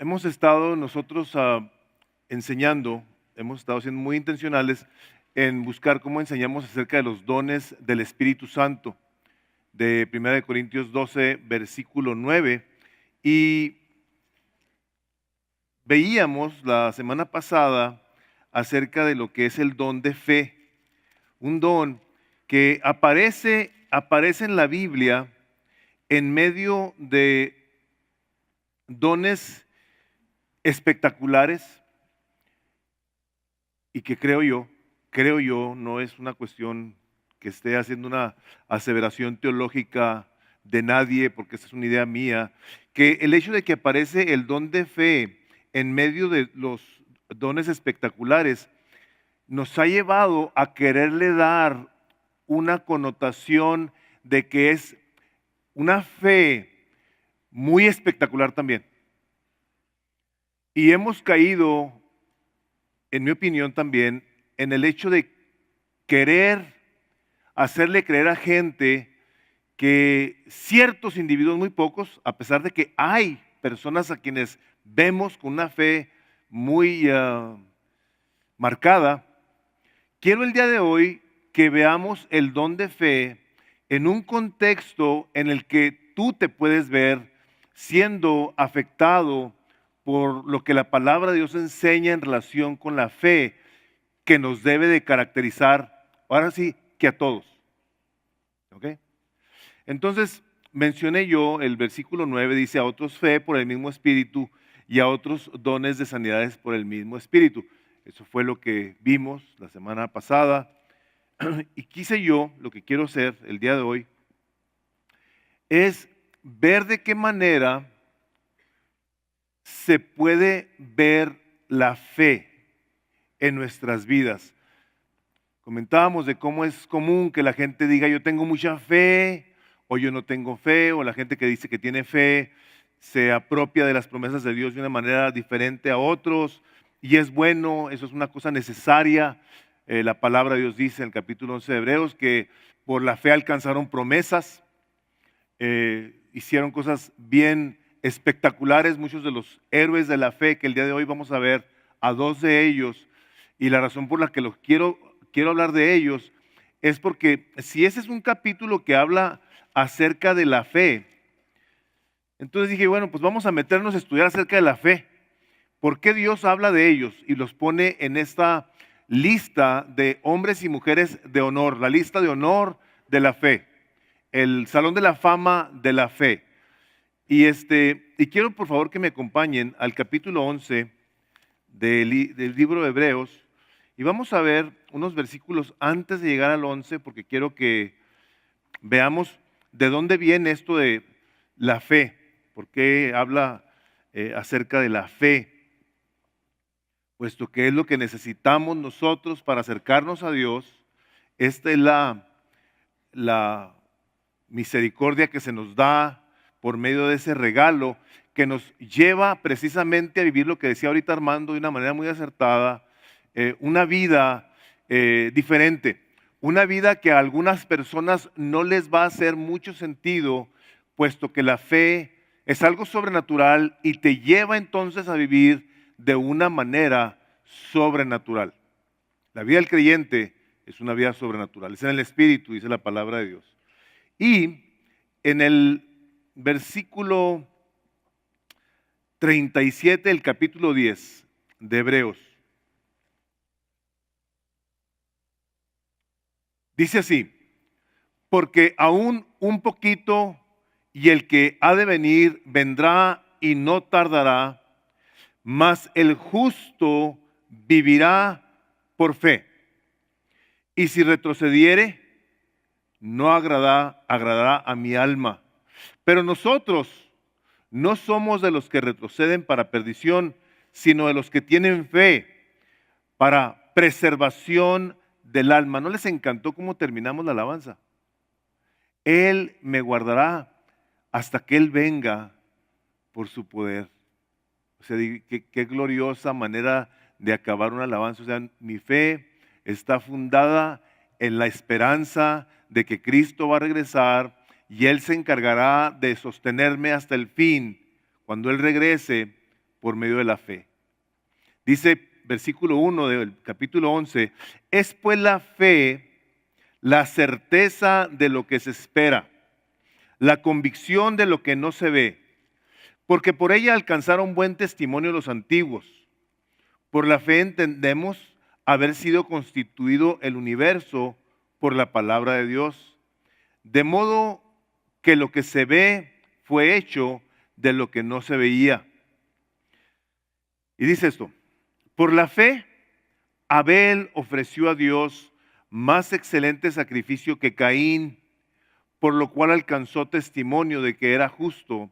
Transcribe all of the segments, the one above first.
Hemos estado nosotros enseñando, hemos estado siendo muy intencionales en buscar cómo enseñamos acerca de los dones del Espíritu Santo, de 1 Corintios 12, versículo 9. Y veíamos la semana pasada acerca de lo que es el don de fe, un don que aparece en la Biblia en medio de dones espectaculares y que creo yo, no es una cuestión que esté haciendo una aseveración teológica de nadie, porque esa es una idea mía, que el hecho de que aparece el don de fe en medio de los dones espectaculares nos ha llevado a quererle dar una connotación de que es una fe muy espectacular también. Y hemos caído, en mi opinión también, en el hecho de querer hacerle creer a gente que ciertos individuos, muy pocos, a pesar de que hay personas a quienes vemos con una fe muy marcada, quiero el día de hoy que veamos el don de fe en un contexto en el que tú te puedes ver siendo afectado por lo que la palabra de Dios enseña en relación con la fe que nos debe de caracterizar, ahora sí, que a todos. ¿Ok? Entonces, mencioné yo, el versículo 9 dice, a otros fe por el mismo Espíritu y a otros dones de sanidades por el mismo Espíritu. Eso fue lo que vimos la semana pasada. Y lo que quiero hacer el día de hoy, es ver de qué manera se puede ver la fe en nuestras vidas. Comentábamos de cómo es común que la gente diga yo tengo mucha fe o yo no tengo fe, o la gente que dice que tiene fe se apropia de las promesas de Dios de una manera diferente a otros y es bueno, eso es una cosa necesaria. La palabra de Dios dice en el capítulo 11 de Hebreos que por la fe alcanzaron promesas, hicieron cosas bien espectaculares, muchos de los héroes de la fe que el día de hoy vamos a ver a dos de ellos, y la razón por la que los quiero hablar de ellos es porque si ese es un capítulo que habla acerca de la fe, entonces dije, bueno, pues vamos a meternos a estudiar acerca de la fe. ¿Por qué Dios habla de ellos y los pone en esta lista de hombres y mujeres de honor, la lista de honor de la fe, el salón de la fama de la fe? Y quiero por favor que me acompañen al capítulo 11 del libro de Hebreos, y vamos a ver unos versículos antes de llegar al 11, porque quiero que veamos de dónde viene esto de la fe, por qué habla acerca de la fe, puesto que es lo que necesitamos nosotros para acercarnos a Dios. Esta es la misericordia que se nos da por medio de ese regalo que nos lleva precisamente a vivir lo que decía ahorita Armando de una manera muy acertada, una vida diferente, una vida que a algunas personas no les va a hacer mucho sentido, puesto que la fe es algo sobrenatural y te lleva entonces a vivir de una manera sobrenatural. La vida del creyente es una vida sobrenatural, es en el Espíritu, dice la palabra de Dios. Y en el versículo 37 del capítulo 10 de Hebreos, dice así, porque aún un poquito y el que ha de venir vendrá y no tardará, mas el justo vivirá por fe. Y si retrocediere, no agradará a mi alma. Pero nosotros no somos de los que retroceden para perdición, sino de los que tienen fe para preservación del alma. ¿No les encantó cómo terminamos la alabanza? Él me guardará hasta que Él venga por su poder. O sea, qué gloriosa manera de acabar una alabanza. O sea, mi fe está fundada en la esperanza de que Cristo va a regresar y Él se encargará de sostenerme hasta el fin. Cuando Él regrese, por medio de la fe. Dice versículo 1 del capítulo 11, es pues la fe la certeza de lo que se espera, la convicción de lo que no se ve, porque por ella alcanzaron buen testimonio los antiguos. Por la fe entendemos haber sido constituido el universo por la palabra de Dios, de modo que lo que se ve fue hecho de lo que no se veía. Y dice esto, por la fe, Abel ofreció a Dios más excelente sacrificio que Caín, por lo cual alcanzó testimonio de que era justo,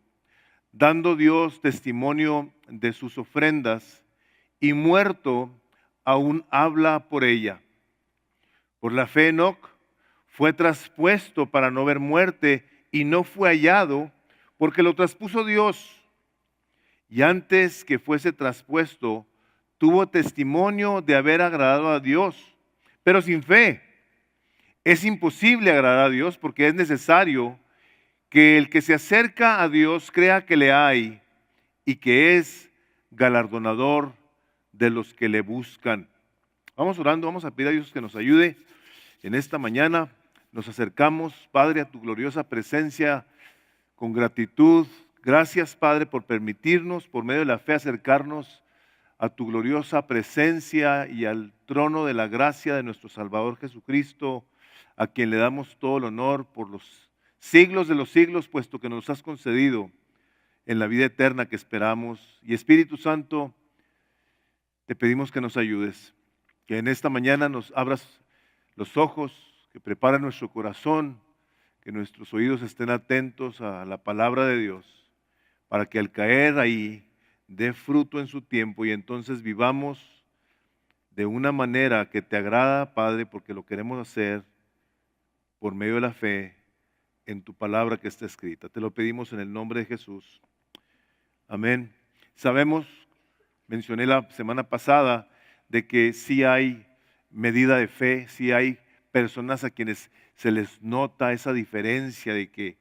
dando Dios testimonio de sus ofrendas, y muerto aún habla por ella. Por la fe Enoc fue traspuesto para no ver muerte, y no fue hallado, porque lo traspuso Dios. Y antes que fuese traspuesto, tuvo testimonio de haber agradado a Dios. Pero sin fe es imposible agradar a Dios, porque es necesario que el que se acerca a Dios crea que le hay y que es galardonador de los que le buscan. Vamos orando, vamos a pedir a Dios que nos ayude en esta mañana. Nos acercamos, Padre, a tu gloriosa presencia con gratitud. Gracias, Padre, por permitirnos, por medio de la fe, acercarnos a tu gloriosa presencia y al trono de la gracia de nuestro Salvador Jesucristo, a quien le damos todo el honor por los siglos de los siglos, puesto que nos has concedido en la vida eterna que esperamos. Y Espíritu Santo, te pedimos que nos ayudes, que en esta mañana nos abras los ojos, que prepara nuestro corazón, que nuestros oídos estén atentos a la palabra de Dios, para que al caer ahí dé fruto en su tiempo y entonces vivamos de una manera que te agrada, Padre, porque lo queremos hacer por medio de la fe en tu palabra que está escrita. Te lo pedimos en el nombre de Jesús. Amén. Sabemos, mencioné la semana pasada, de que sí hay medida de fe, sí hay personas a quienes se les nota esa diferencia de que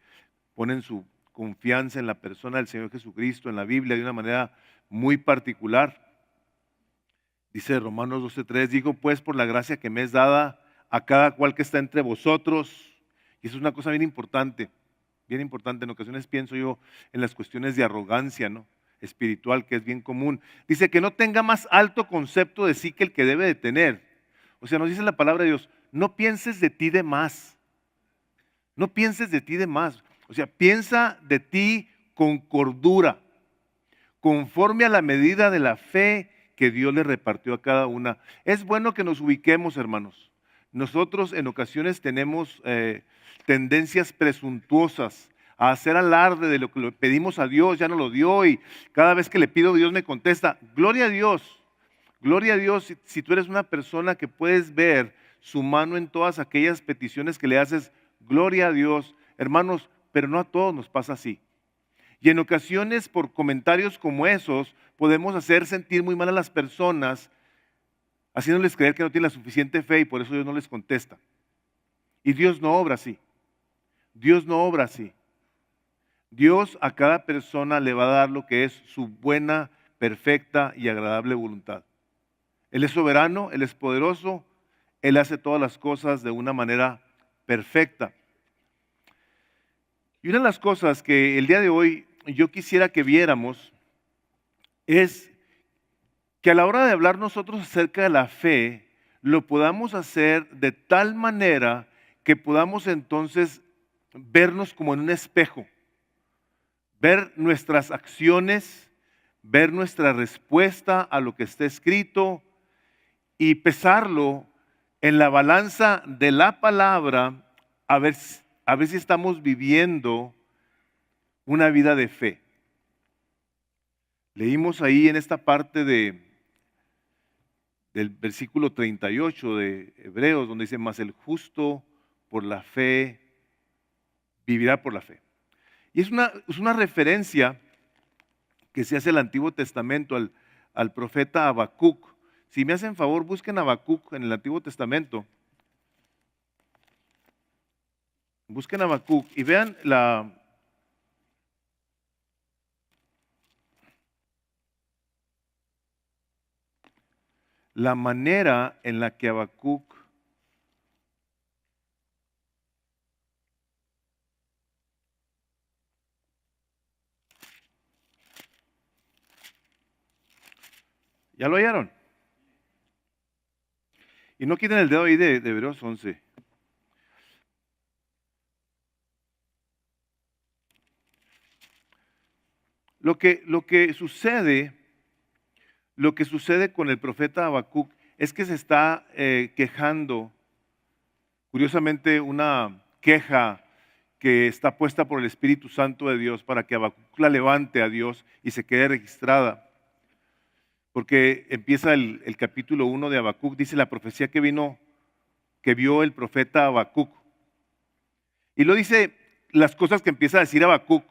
ponen su confianza en la persona del Señor Jesucristo, en la Biblia, de una manera muy particular. Dice Romanos 12:3, digo pues por la gracia que me es dada a cada cual que está entre vosotros. Y eso es una cosa bien importante, bien importante. En ocasiones pienso yo en las cuestiones de arrogancia, ¿no?, espiritual, que es bien común. Dice que no tenga más alto concepto de sí que el que debe de tener. O sea, nos dice la palabra de Dios, no pienses de ti de más. No pienses de ti de más. O sea, piensa de ti con cordura, conforme a la medida de la fe que Dios le repartió a cada una. Es bueno que nos ubiquemos, hermanos. Nosotros en ocasiones tenemos tendencias presuntuosas a hacer alarde de lo que le pedimos a Dios, ya nos lo dio y cada vez que le pido Dios me contesta. Gloria a Dios, gloria a Dios si tú eres una persona que puedes ver su mano en todas aquellas peticiones que le haces, gloria a Dios, hermanos, pero no a todos nos pasa así. Y en ocasiones por comentarios como esos podemos hacer sentir muy mal a las personas, haciéndoles creer que no tienen la suficiente fe y por eso Dios no les contesta. Y Dios no obra así. Dios no obra así. Dios a cada persona le va a dar lo que es su buena, perfecta y agradable voluntad. Él es soberano, Él es poderoso, Él hace todas las cosas de una manera perfecta. Y una de las cosas que el día de hoy yo quisiera que viéramos es que a la hora de hablar nosotros acerca de la fe, lo podamos hacer de tal manera que podamos entonces vernos como en un espejo, ver nuestras acciones, ver nuestra respuesta a lo que está escrito y pesarlo en la balanza de la palabra a ver si estamos viviendo una vida de fe. Leímos ahí en esta parte del versículo 38 de Hebreos, donde dice, mas el justo por la fe vivirá por la fe. Y es una referencia que se hace al Antiguo Testamento, al profeta Habacuc. Si me hacen favor, busquen Habacuc en el Antiguo Testamento. Busquen Habacuc y vean la manera en la que Habacuc ¿ya lo oyeron? Y no quiten el dedo ahí de Hebreos 11. Lo que sucede con el profeta Habacuc es que se está quejando, curiosamente una queja que está puesta por el Espíritu Santo de Dios para que Habacuc la levante a Dios y se quede registrada. Porque empieza el capítulo 1 de Habacuc, dice la profecía que vio el profeta Habacuc. Y lo dice las cosas que empieza a decir Habacuc.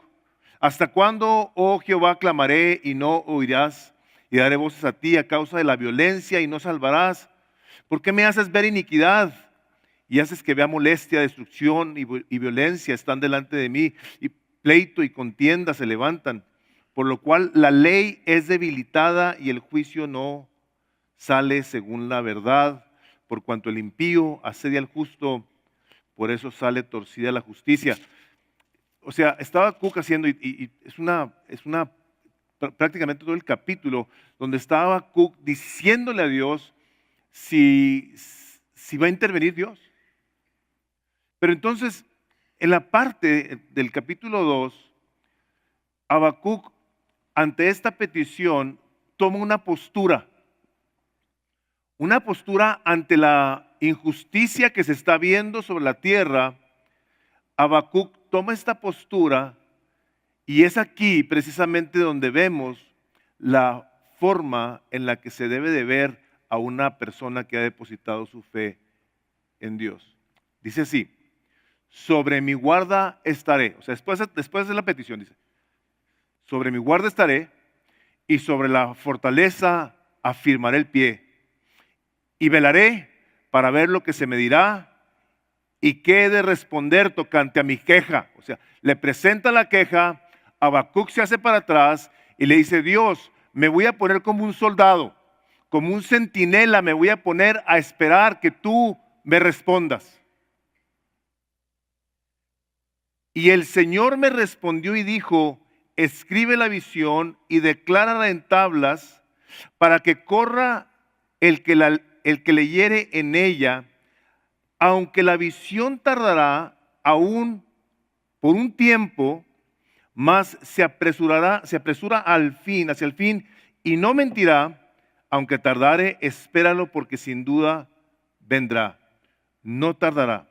¿Hasta cuándo, oh Jehová, clamaré y no oirás? Y daré voces a ti a causa de la violencia y no salvarás. ¿Por qué me haces ver iniquidad? Y haces que vea molestia, destrucción y violencia están delante de mí. Y pleito y contienda se levantan. Por lo cual la ley es debilitada y el juicio no sale según la verdad. Por cuanto el impío asedia al justo, por eso sale torcida la justicia. O sea, estaba Habacuc haciendo, y es prácticamente todo el capítulo, donde estaba Habacuc diciéndole a Dios si va a intervenir Dios. Pero entonces, en la parte del capítulo 2, Habacuc, ante esta petición, toma una postura ante la injusticia que se está viendo sobre la tierra. Habacuc toma esta postura y es aquí precisamente donde vemos la forma en la que se debe de ver a una persona que ha depositado su fe en Dios. Dice así: sobre mi guarda estaré. O sea, después de la petición dice: sobre mi guarda estaré y sobre la fortaleza afirmaré el pie. Y velaré para ver lo que se me dirá y qué he de responder tocante a mi queja. O sea, le presenta la queja, Habacuc se hace para atrás y le dice: Dios, me voy a poner como un soldado, como un centinela, me voy a poner a esperar que tú me respondas. Y el Señor me respondió y dijo: escribe la visión y declárala en tablas para que corra el que leyere en ella, aunque la visión tardará aún por un tiempo, mas se apresura hacia el fin, y no mentirá, aunque tardare, espéralo, porque sin duda vendrá, no tardará.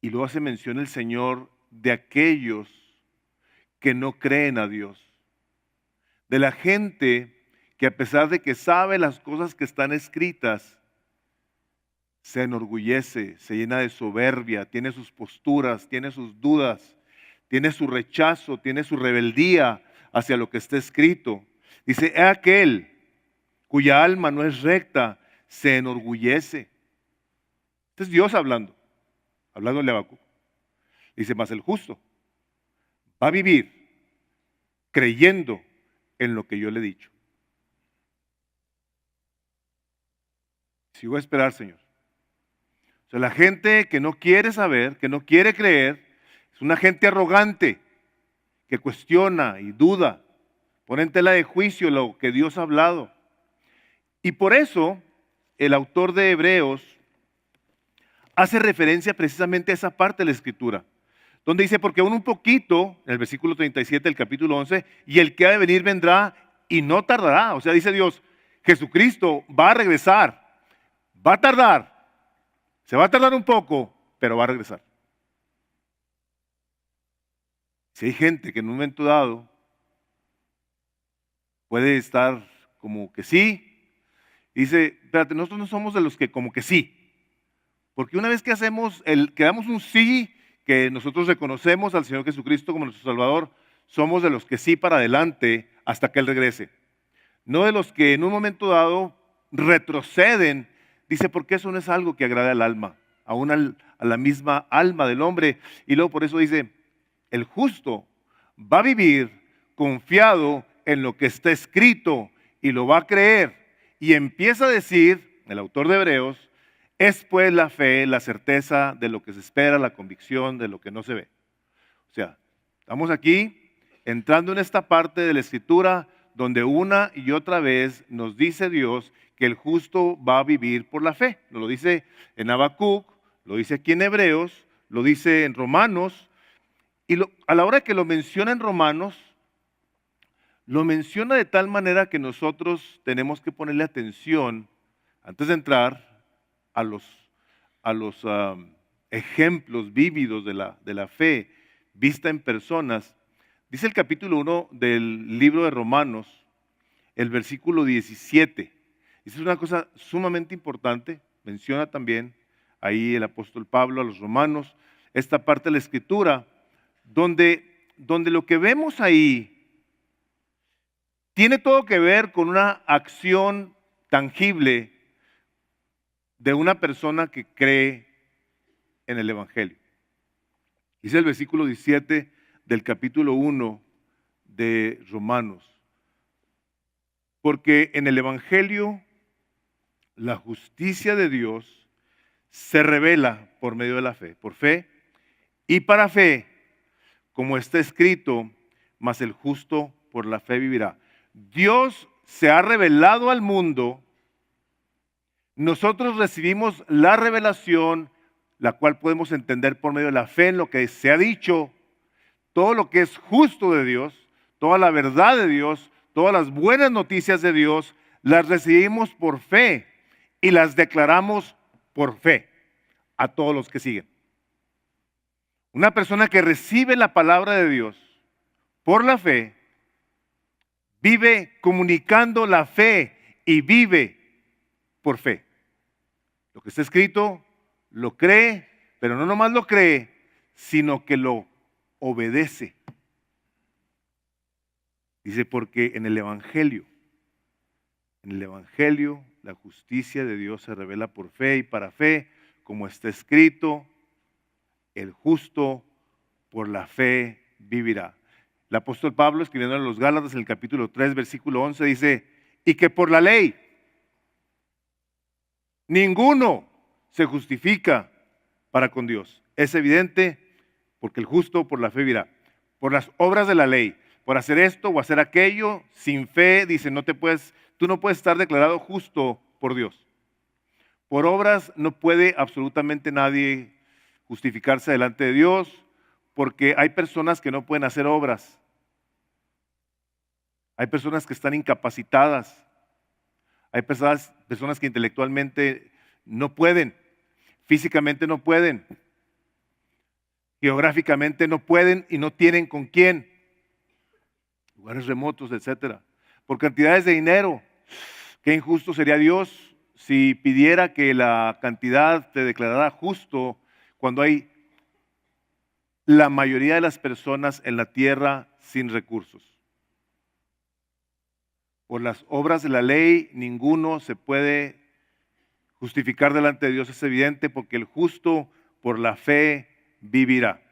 Y luego hace mención el Señor de aquellos que no creen a Dios, de la gente que a pesar de que sabe las cosas que están escritas, se enorgullece, se llena de soberbia, tiene sus posturas, tiene sus dudas, tiene su rechazo, tiene su rebeldía hacia lo que está escrito. Dice: he aquel cuya alma no es recta, se enorgullece. Este es Dios hablándole a Habacuc. Dice: mas el justo va a vivir creyendo en lo que yo le he dicho. Si voy a esperar, Señor. O sea, la gente que no quiere saber, que no quiere creer, es una gente arrogante que cuestiona y duda, pone en tela de juicio lo que Dios ha hablado. Y por eso el autor de Hebreos hace referencia precisamente a esa parte de la Escritura, donde dice: porque aún un poquito, en el versículo 37 del capítulo 11, y el que ha de venir vendrá y no tardará. O sea, dice Dios, Jesucristo va a regresar, va a tardar, se va a tardar un poco, pero va a regresar. Si hay gente que en un momento dado puede estar como que sí, dice: espérate, nosotros no somos de los que como que sí. Porque una vez que que damos un sí, que nosotros reconocemos al Señor Jesucristo como nuestro Salvador, somos de los que sí para adelante hasta que Él regrese. No de los que en un momento dado retroceden. Dice: porque eso no es algo que agrade al alma, aún a la misma alma del hombre. Y luego por eso dice: el justo va a vivir confiado en lo que está escrito y lo va a creer. Y empieza a decir, el autor de Hebreos, es pues la fe, la certeza de lo que se espera, la convicción de lo que no se ve. O sea, estamos aquí entrando en esta parte de la Escritura donde una y otra vez nos dice Dios que el justo va a vivir por la fe. Nos lo dice en Habacuc, lo dice aquí en Hebreos, lo dice en Romanos, y a la hora que lo menciona en Romanos, lo menciona de tal manera que nosotros tenemos que ponerle atención antes de entrar a los ejemplos vívidos de la fe vista en personas. Dice el capítulo 1 del libro de Romanos, el versículo 17. Esa es una cosa sumamente importante. Menciona también ahí el apóstol Pablo a los romanos, esta parte de la Escritura, donde lo que vemos ahí tiene todo que ver con una acción tangible de una persona que cree en el Evangelio. Dice el versículo 17 del capítulo 1 de Romanos. Porque en el Evangelio la justicia de Dios se revela por medio de la fe, por fe y para fe, como está escrito, mas el justo por la fe vivirá. Dios se ha revelado al mundo, nosotros recibimos la revelación, la cual podemos entender por medio de la fe en lo que se ha dicho, todo lo que es justo de Dios, toda la verdad de Dios, todas las buenas noticias de Dios, las recibimos por fe y las declaramos por fe a todos los que siguen. Una persona que recibe la palabra de Dios por la fe, vive comunicando la fe y vive por fe. Lo que está escrito, lo cree, pero no nomás lo cree, sino que lo obedece. Dice, porque en el Evangelio la justicia de Dios se revela por fe y para fe, como está escrito, el justo por la fe vivirá. El apóstol Pablo, escribiendo a los Gálatas en el capítulo 3, versículo 11, dice, y que por la ley ninguno se justifica para con Dios. Es evidente porque el justo por la fe vivirá. Por las obras de la ley, por hacer esto o hacer aquello, sin fe, dice, tú no puedes estar declarado justo por Dios. Por obras no puede absolutamente nadie justificarse delante de Dios, porque hay personas que no pueden hacer obras. Hay personas que están incapacitadas. Hay personas que intelectualmente no pueden, físicamente no pueden, geográficamente no pueden y no tienen con quién. Lugares remotos, etcétera. Por cantidades de dinero. Qué injusto sería Dios si pidiera que la cantidad te declarara justo cuando hay la mayoría de las personas en la tierra sin recursos. Por las obras de la ley, ninguno se puede justificar delante de Dios, es evidente, porque el justo por la fe vivirá.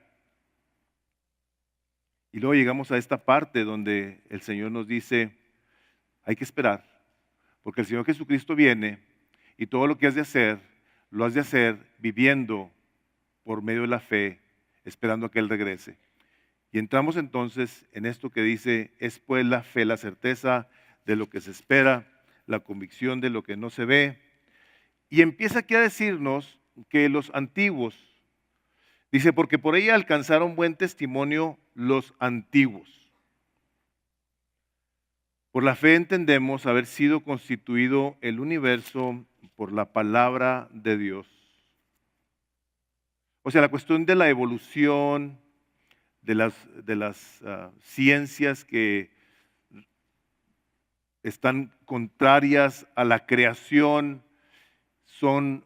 Y luego llegamos a esta parte donde el Señor nos dice, hay que esperar, porque el Señor Jesucristo viene y todo lo que has de hacer, lo has de hacer viviendo por medio de la fe, esperando a que Él regrese. Y entramos entonces en esto que dice, es pues la fe, la certeza de lo que se espera, la convicción de lo que no se ve. Y empieza aquí a decirnos que los antiguos, dice, porque por ella alcanzaron buen testimonio los antiguos. Por la fe entendemos haber sido constituido el universo por la palabra de Dios. O sea, la cuestión de la evolución, de las ciencias que están contrarias a la creación, son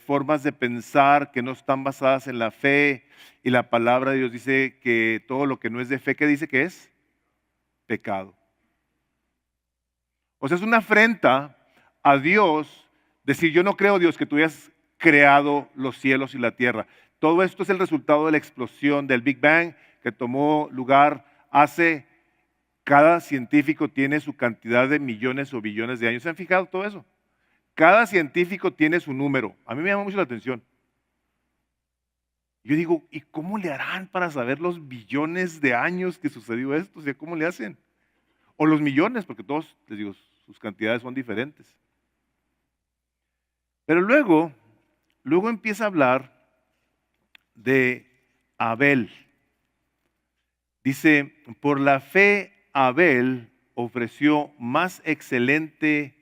formas de pensar que no están basadas en la fe, y la palabra de Dios dice que todo lo que no es de fe, ¿qué dice que es? Pecado. O sea, es una afrenta a Dios decir, yo no creo, Dios, que tú hayas creado los cielos y la tierra. Todo esto es el resultado de la explosión del Big Bang que tomó lugar hace Cada científico tiene su cantidad de millones o billones de años. ¿Se han fijado todo eso? Cada científico tiene su número. A mí me llama mucho la atención. Yo digo, ¿y cómo le harán para saber los billones de años que sucedió esto? O sea, ¿cómo le hacen? O los millones, porque todos, les digo, sus cantidades son diferentes. Pero luego empieza a hablar de Abel. Dice, por la fe Abel ofreció más excelente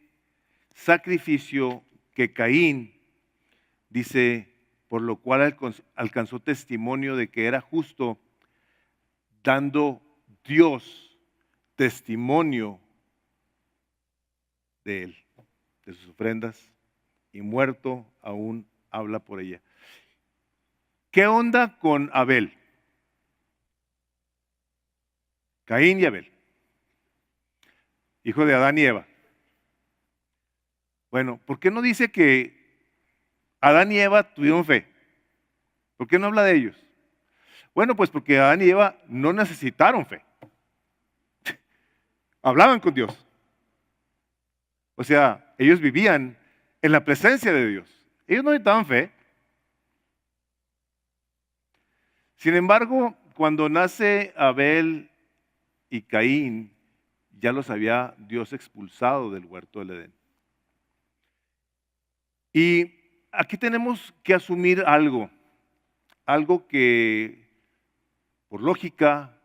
sacrificio que Caín, dice, por lo cual alcanzó testimonio de que era justo, dando Dios testimonio de él, de sus ofrendas, y muerto aún habla por ella. ¿Qué onda con Abel? Caín y Abel, hijo de Adán y Eva. Bueno, ¿por qué no dice que Adán y Eva tuvieron fe? ¿Por qué no habla de ellos? Bueno, pues porque Adán y Eva no necesitaron fe. Hablaban con Dios. O sea, ellos vivían en la presencia de Dios. Ellos no necesitaban fe. Sin embargo, cuando nace Abel y Caín, ya los había Dios expulsado del huerto del Edén. Y aquí tenemos que asumir algo que por lógica,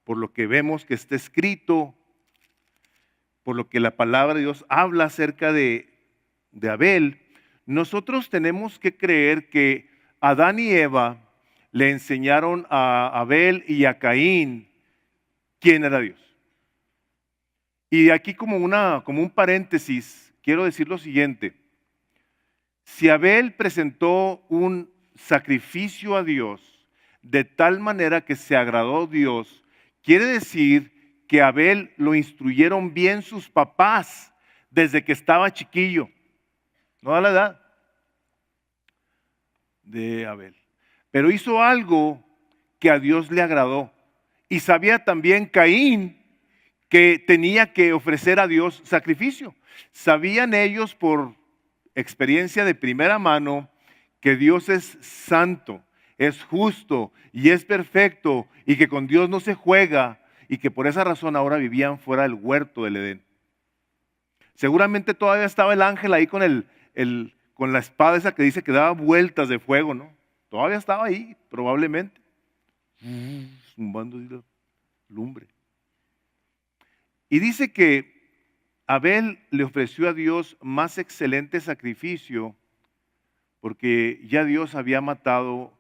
por lo que vemos que está escrito, por lo que la palabra de Dios habla acerca de Abel, nosotros tenemos que creer que Adán y Eva le enseñaron a Abel y a Caín quién era Dios. Y aquí como un paréntesis, quiero decir lo siguiente. Si Abel presentó un sacrificio a Dios de tal manera que se agradó a Dios, quiere decir que a Abel lo instruyeron bien sus papás desde que estaba chiquillo. No da la edad de Abel. Pero hizo algo que a Dios le agradó. Y sabía también Caín que tenía que ofrecer a Dios sacrificio. Sabían ellos por experiencia de primera mano que Dios es santo, es justo y es perfecto y que con Dios no se juega y que por esa razón ahora vivían fuera del huerto del Edén. Seguramente todavía estaba el ángel ahí con la espada esa que dice que daba vueltas de fuego, ¿no? Todavía estaba ahí, probablemente, zumbando la lumbre. Y dice que Abel le ofreció a Dios más excelente sacrificio porque ya Dios había matado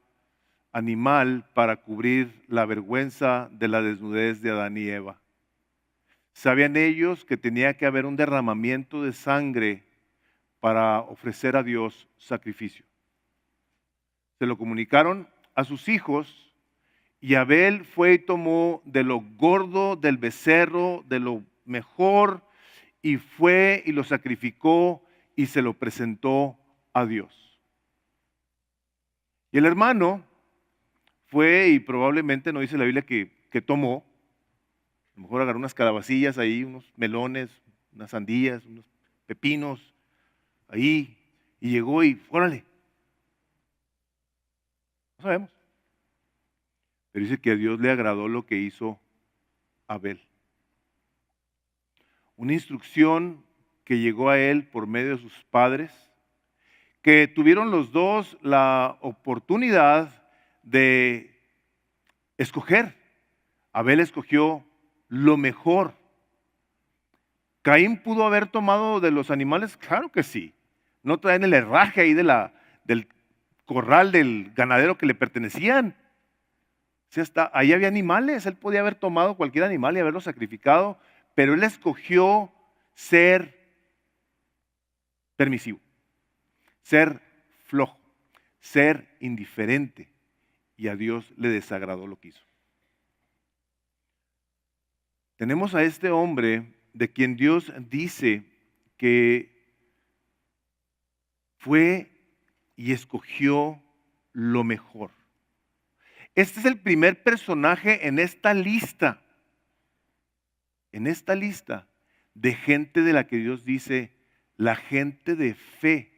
animal para cubrir la vergüenza de la desnudez de Adán y Eva. Sabían ellos que tenía que haber un derramamiento de sangre para ofrecer a Dios sacrificio. Se lo comunicaron a sus hijos y Abel fue y tomó de lo gordo del becerro, de lo mejor, y fue y lo sacrificó y se lo presentó a Dios. Y el hermano fue y probablemente no dice la Biblia que tomó, a lo mejor agarró unas calabacillas ahí, unos melones, unas sandías, unos pepinos ahí, y llegó y órale. No sabemos. Pero dice que a Dios le agradó lo que hizo Abel. Una instrucción que llegó a él por medio de sus padres, que tuvieron los dos la oportunidad de escoger. Abel escogió lo mejor. ¿Caín pudo haber tomado de los animales? Claro que sí. No traen el herraje ahí del corral del ganadero que le pertenecían. O sea, ahí había animales, él podía haber tomado cualquier animal y haberlo sacrificado, pero él escogió ser permisivo, ser flojo, ser indiferente, y a Dios le desagradó lo que hizo. Tenemos a este hombre de quien Dios dice que fue y escogió lo mejor. Este es el primer personaje en esta lista. en esta lista de gente de la que Dios dice, la gente de fe.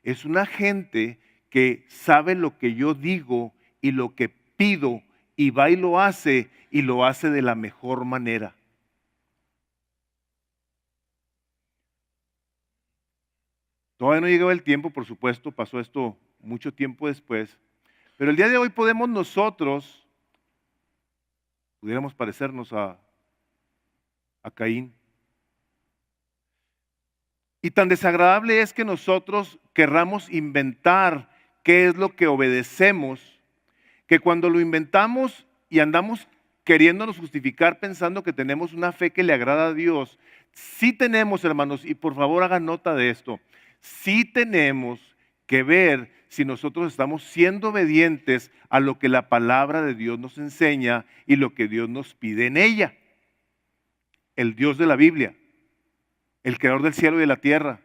Es una gente que sabe lo que yo digo y lo que pido y va y lo hace de la mejor manera. Todavía no llegaba el tiempo, por supuesto, pasó esto mucho tiempo después, pero el día de hoy podemos nosotros, pudiéramos parecernos a Caín. Y tan desagradable es que nosotros querramos inventar qué es lo que obedecemos, que cuando lo inventamos y andamos queriéndonos justificar pensando que tenemos una fe que le agrada a Dios, sí tenemos, hermanos, y por favor hagan nota de esto, sí tenemos que ver si nosotros estamos siendo obedientes a lo que la palabra de Dios nos enseña y lo que Dios nos pide en ella. El Dios de la Biblia, el creador del cielo y de la tierra,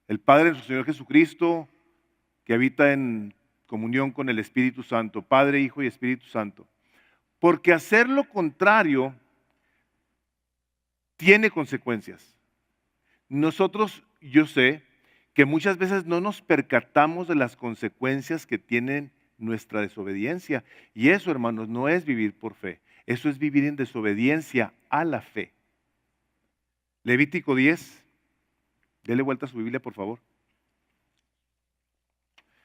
el Padre de nuestro Señor Jesucristo, que habita en comunión con el Espíritu Santo, Padre, Hijo y Espíritu Santo. Porque hacer lo contrario tiene consecuencias. Nosotros, yo sé que muchas veces no nos percatamos de las consecuencias que tiene nuestra desobediencia. Y eso, hermanos, no es vivir por fe. Eso es vivir en desobediencia a la fe. Levítico 10. Dele vuelta a su Biblia, por favor.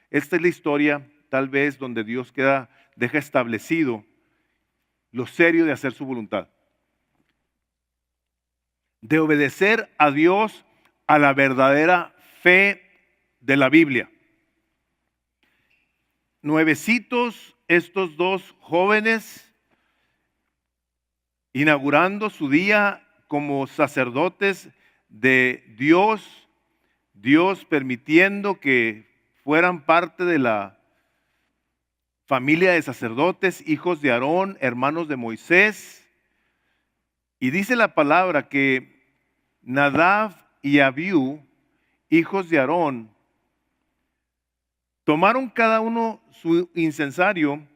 Esta es la historia, tal vez, donde Dios deja establecido lo serio de hacer su voluntad. De obedecer a Dios a la verdadera fe de la Biblia. Nuevecitos, estos dos jóvenes, inaugurando su día como sacerdotes de Dios, Dios permitiendo que fueran parte de la familia de sacerdotes, hijos de Aarón, hermanos de Moisés. Y dice la palabra que Nadab y Abiú, hijos de Aarón, tomaron cada uno su incensario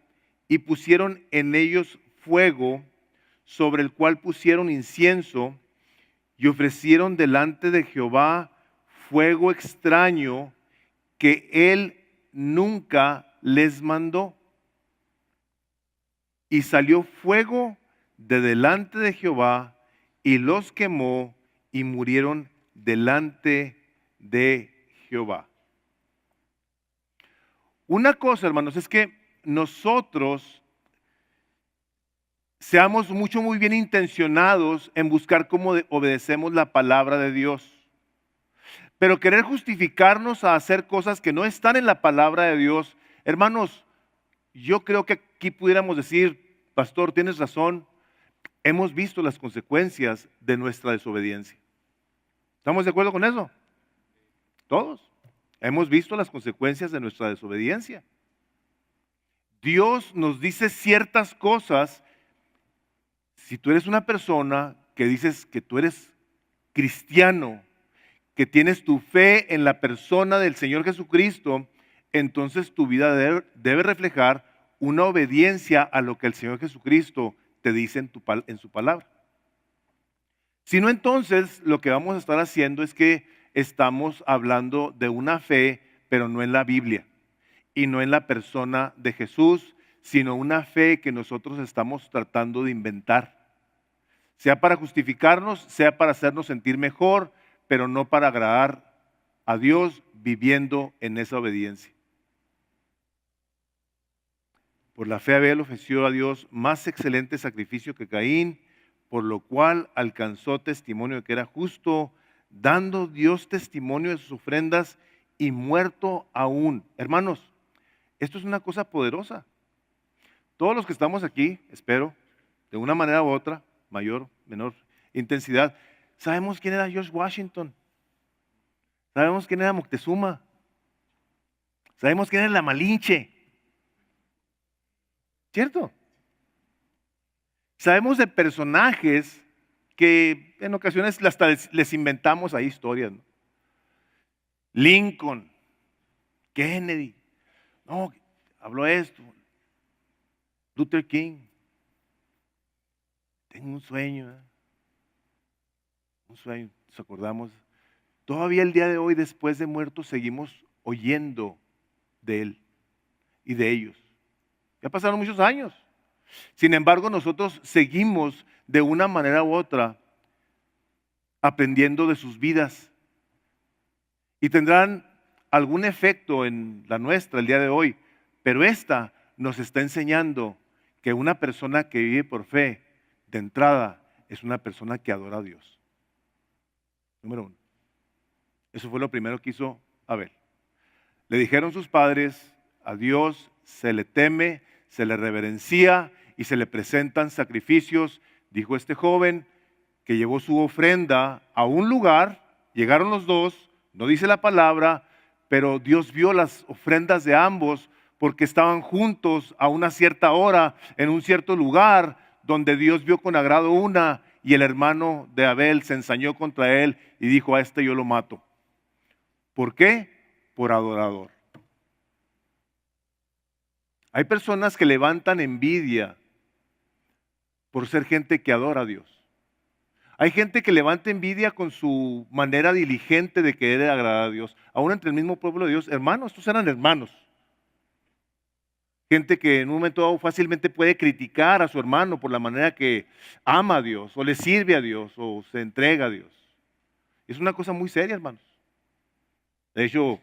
y pusieron en ellos fuego, sobre el cual pusieron incienso, y ofrecieron delante de Jehová fuego extraño que él nunca les mandó. Y salió fuego de delante de Jehová y los quemó y murieron delante de Jehová. Una cosa, hermanos, es que nosotros seamos muy bien intencionados en buscar cómo obedecemos la palabra de Dios. Pero querer justificarnos a hacer cosas que no están en la palabra de Dios, hermanos, yo creo que aquí pudiéramos decir, pastor, tienes razón, hemos visto las consecuencias de nuestra desobediencia. ¿Estamos de acuerdo con eso? Todos. Hemos visto las consecuencias de nuestra desobediencia. Dios nos dice ciertas cosas. Si tú eres una persona que dices que tú eres cristiano, que tienes tu fe en la persona del Señor Jesucristo, entonces tu vida debe reflejar una obediencia a lo que el Señor Jesucristo te dice en su palabra. Si no, entonces lo que vamos a estar haciendo es que estamos hablando de una fe, pero no en la Biblia y no en la persona de Jesús, sino una fe que nosotros estamos tratando de inventar. Sea para justificarnos, sea para hacernos sentir mejor, pero no para agradar a Dios viviendo en esa obediencia. Por la fe Abel ofreció a Dios más excelente sacrificio que Caín, por lo cual alcanzó testimonio de que era justo, dando Dios testimonio de sus ofrendas y muerto aún. Hermanos, esto es una cosa poderosa. Todos los que estamos aquí, espero, de una manera u otra, mayor, menor intensidad, sabemos quién era George Washington, sabemos quién era Moctezuma, sabemos quién era la Malinche, ¿cierto? Sabemos de personajes que en ocasiones hasta les inventamos ahí historias, ¿no? Lincoln, Kennedy, no, habló esto, Luther King, tengo un sueño, ¿eh? un sueño, nos acordamos. Todavía el día de hoy, después de muertos, seguimos oyendo de Él y de ellos. Ya pasaron muchos años. Sin embargo, nosotros seguimos de una manera u otra aprendiendo de sus vidas y tendrán algún efecto en la nuestra el día de hoy, pero esta nos está enseñando que una persona que vive por fe, de entrada, es una persona que adora a Dios. Número uno. Eso fue lo primero que hizo Abel. Le dijeron sus padres, a Dios se le teme, se le reverencia y se le presentan sacrificios. Dijo este joven que llevó su ofrenda a un lugar, llegaron los dos, no dice la palabra, pero Dios vio las ofrendas de ambos porque estaban juntos a una cierta hora, en un cierto lugar, donde Dios vio con agrado una, y el hermano de Abel se ensañó contra él y dijo: a este yo lo mato. ¿Por qué? Por adorador. Hay personas que levantan envidia por ser gente que adora a Dios. Hay gente que levanta envidia con su manera diligente de querer agradar a Dios. Aún entre el mismo pueblo de Dios, hermanos, estos eran hermanos. Gente que en un momento dado fácilmente puede criticar a su hermano por la manera que ama a Dios, o le sirve a Dios, o se entrega a Dios. Es una cosa muy seria, hermanos. De hecho,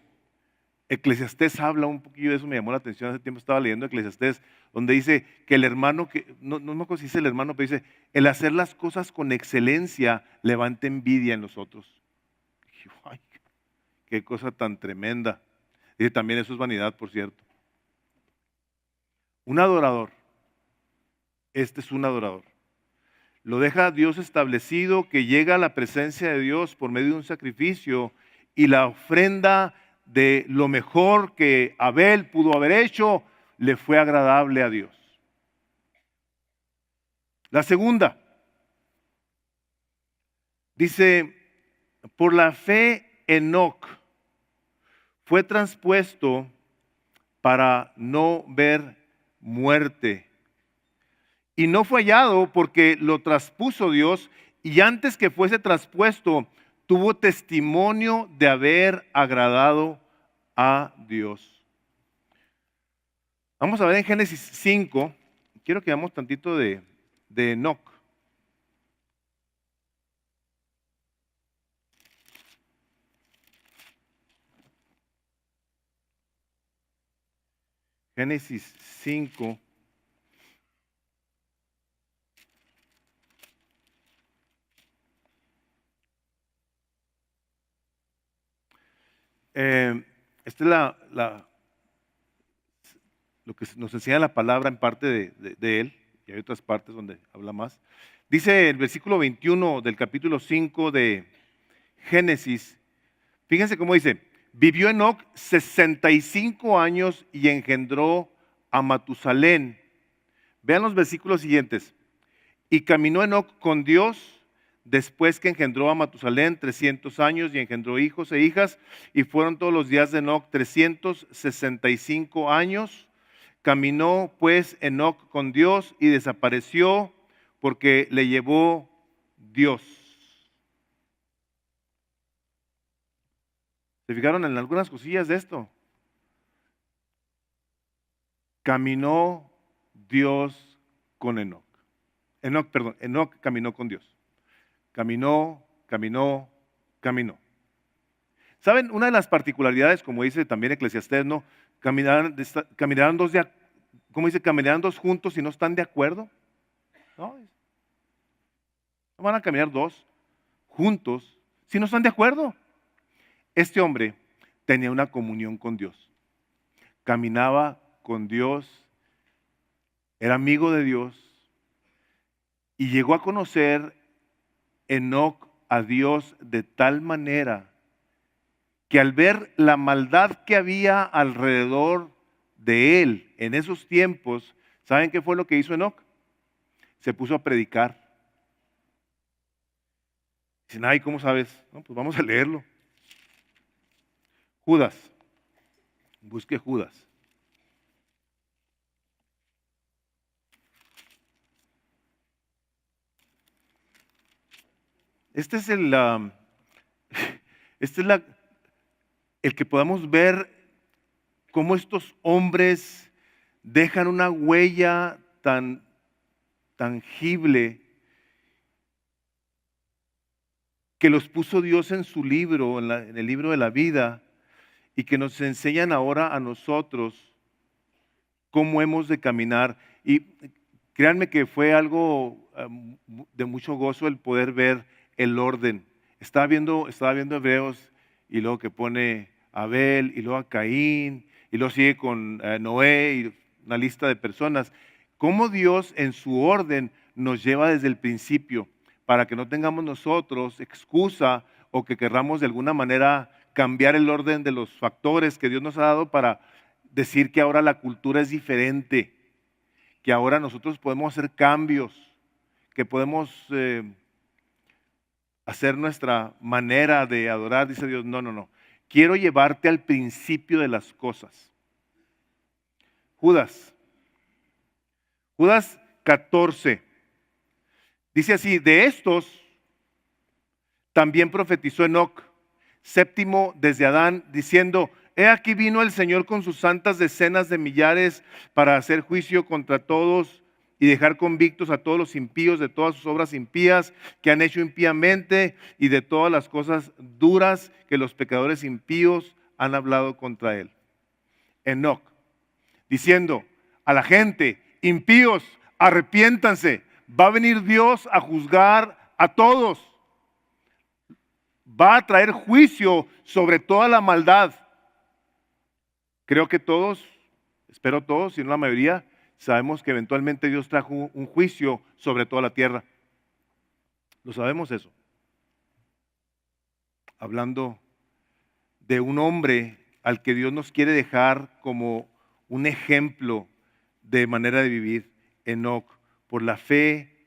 Eclesiastés habla un poquillo de eso, me llamó la atención. Hace tiempo estaba leyendo Eclesiastés, donde dice que el hermano, no me acuerdo si dice el hermano, pero dice: el hacer las cosas con excelencia levanta envidia en los otros. Y dije: ay, qué cosa tan tremenda. Dice también: eso es vanidad, por cierto. Un adorador, este es un adorador. Lo deja Dios establecido, que llega a la presencia de Dios por medio de un sacrificio, y la ofrenda de lo mejor que Abel pudo haber hecho le fue agradable a Dios. La segunda, dice: por la fe Enoc fue traspuesto para no ver muerte. Y no fue hallado porque lo traspuso Dios, y antes que fuese traspuesto, tuvo testimonio de haber agradado a Dios. Vamos a ver en Génesis 5, quiero que veamos tantito de Enoc. Génesis 5. Esta es lo que nos enseña la palabra en parte de él, y hay otras partes donde habla más. Dice el versículo 21 del capítulo 5 de Génesis, fíjense cómo dice: vivió Enoc 65 años y engendró a Matusalén. Vean los versículos siguientes. Y caminó Enoc con Dios después que engendró a Matusalén 300 años y engendró hijos e hijas, y fueron todos los días de Enoc 365 años. Caminó pues Enoc con Dios y desapareció porque le llevó Dios. ¿Se fijaron en algunas cosillas de esto? Caminó Dios con Enoc. Enoc caminó con Dios. Caminó. ¿Saben? Una de las particularidades, como dice también Eclesiastés, ¿no? Caminarán dos, ¿cómo dice? Caminarán dos juntos si no están de acuerdo. No van a caminar dos juntos si no están de acuerdo. Este hombre tenía una comunión con Dios. Caminaba con Dios, era amigo de Dios, y llegó a conocer Enoc a Dios de tal manera que al ver la maldad que había alrededor de él en esos tiempos, ¿saben qué fue lo que hizo Enoc? Se puso a predicar. Dicen: ay, ¿cómo sabes? No, pues vamos a leerlo. Judas, busque Judas. Este es este es el que podamos ver cómo estos hombres dejan una huella tan tangible que los puso Dios en su libro, en el libro de la vida, y que nos enseñan ahora a nosotros cómo hemos de caminar. Y créanme que fue algo de mucho gozo el poder ver el orden. Estaba viendo Hebreos y luego que pone a Abel y luego a Caín y luego sigue con Noé y una lista de personas. Cómo Dios en su orden nos lleva desde el principio para que no tengamos nosotros excusa o que querramos de alguna manera cambiar el orden de los factores que Dios nos ha dado para decir que ahora la cultura es diferente, que ahora nosotros podemos hacer cambios, que podemos hacer nuestra manera de adorar. Dice Dios, no, no, no. Quiero llevarte al principio de las cosas. Judas 14. Dice así, de estos también profetizó Enoc, séptimo desde Adán, diciendo, he aquí vino el Señor con sus santas decenas de millares para hacer juicio contra todos y dejar convictos a todos los impíos de todas sus obras impías que han hecho impíamente y de todas las cosas duras que los pecadores impíos han hablado contra él. Enoc, diciendo a la gente, impíos, arrepiéntanse, va a venir Dios a juzgar a todos. Va a traer juicio sobre toda la maldad. Creo que todos, espero todos, si no la mayoría, sabemos que eventualmente Dios trajo un juicio sobre toda la tierra. Lo sabemos eso. Hablando de un hombre al que Dios nos quiere dejar como un ejemplo de manera de vivir, Enoc. Por la fe,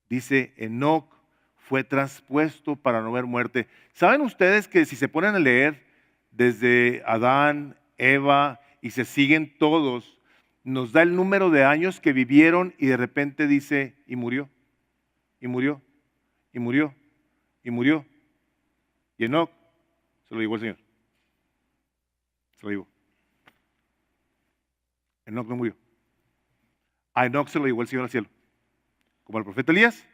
dice Enoc, fue traspuesto para no ver muerte. ¿Saben ustedes que si se ponen a leer desde Adán, Eva y se siguen todos, nos da el número de años que vivieron y de repente dice, y murió, y murió, y murió, y murió? Y Enoc se lo llevó el Señor. Se lo llevó. Enoc no murió. A Enoc se lo llevó el Señor al cielo. Como al profeta Elías,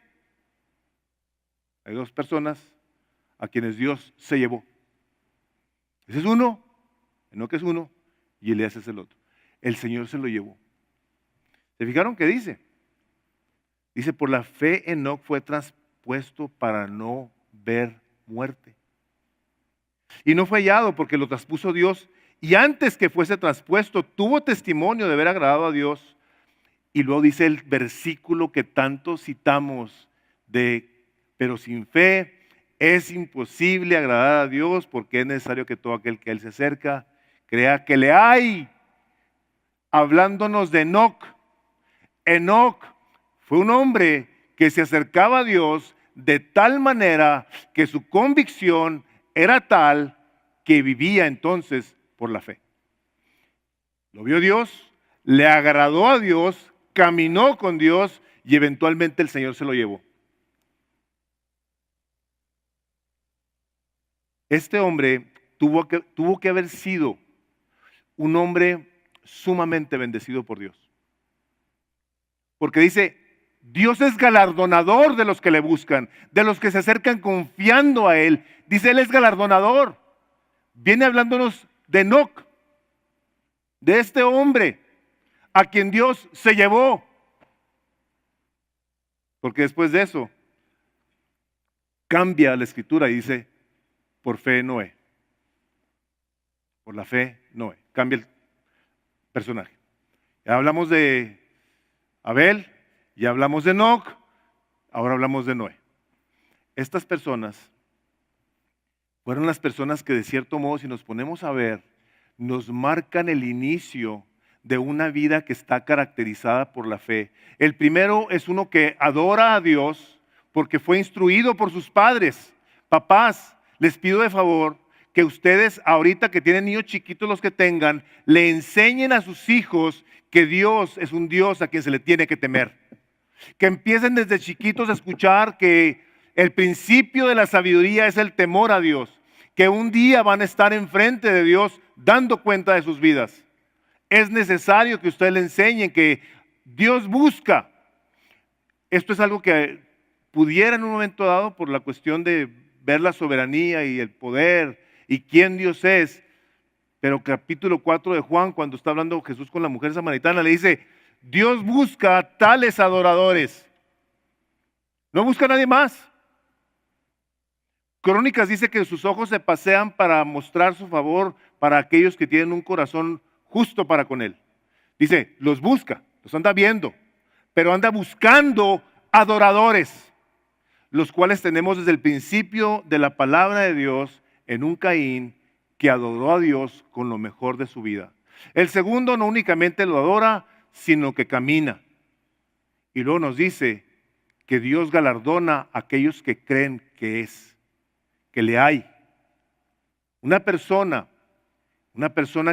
hay dos personas a quienes Dios se llevó. Ese es uno, Enoc es uno, y Elías es el otro. El Señor se lo llevó. ¿Se fijaron qué dice? Dice, por la fe Enoc fue traspuesto para no ver muerte. Y no fue hallado porque lo traspuso Dios, y antes que fuese traspuesto, tuvo testimonio de haber agradado a Dios. Y luego dice el versículo que tanto citamos de, pero sin fe es imposible agradar a Dios, porque es necesario que todo aquel que a Él se acerca crea que le hay. Hablándonos de Enoc. Enoc fue un hombre que se acercaba a Dios de tal manera que su convicción era tal que vivía entonces por la fe. Lo vio Dios, le agradó a Dios, caminó con Dios y eventualmente el Señor se lo llevó. Este hombre tuvo que haber sido un hombre sumamente bendecido por Dios. Porque dice, Dios es galardonador de los que le buscan, de los que se acercan confiando a Él. Dice, Él es galardonador. Viene hablándonos de Enoc, de este hombre a quien Dios se llevó. Porque después de eso, cambia la escritura y dice, por fe Noé. Por la fe Noé. Cambia el personaje. Ya hablamos de Abel, ya hablamos de Enoc, ahora hablamos de Noé. Estas personas fueron las personas que de cierto modo, si nos ponemos a ver, nos marcan el inicio de una vida que está caracterizada por la fe. El primero es uno que adora a Dios porque fue instruido por sus padres. Papás, les pido de favor que ustedes ahorita que tienen niños chiquitos, los que tengan, le enseñen a sus hijos que Dios es un Dios a quien se le tiene que temer. Que empiecen desde chiquitos a escuchar que El principio de la sabiduría es el temor a Dios, que un día van a estar enfrente de Dios dando cuenta de sus vidas. Es necesario que usted le enseñe que Dios busca. Esto es algo que pudiera en un momento dado, por la cuestión de ver la soberanía y el poder y quién Dios es, pero capítulo 4 de Juan, cuando está hablando Jesús con la mujer samaritana, le dice, Dios busca a tales adoradores. No busca a nadie más. Crónicas dice que sus ojos se pasean para mostrar su favor para aquellos que tienen un corazón justo para con él. Dice, los busca, los anda viendo, pero anda buscando adoradores, los cuales tenemos desde el principio de la palabra de Dios en un Caín que adoró a Dios con lo mejor de su vida. El segundo no únicamente lo adora, sino que camina. Y luego nos dice que Dios galardona a aquellos que creen que es, que le hay. Una persona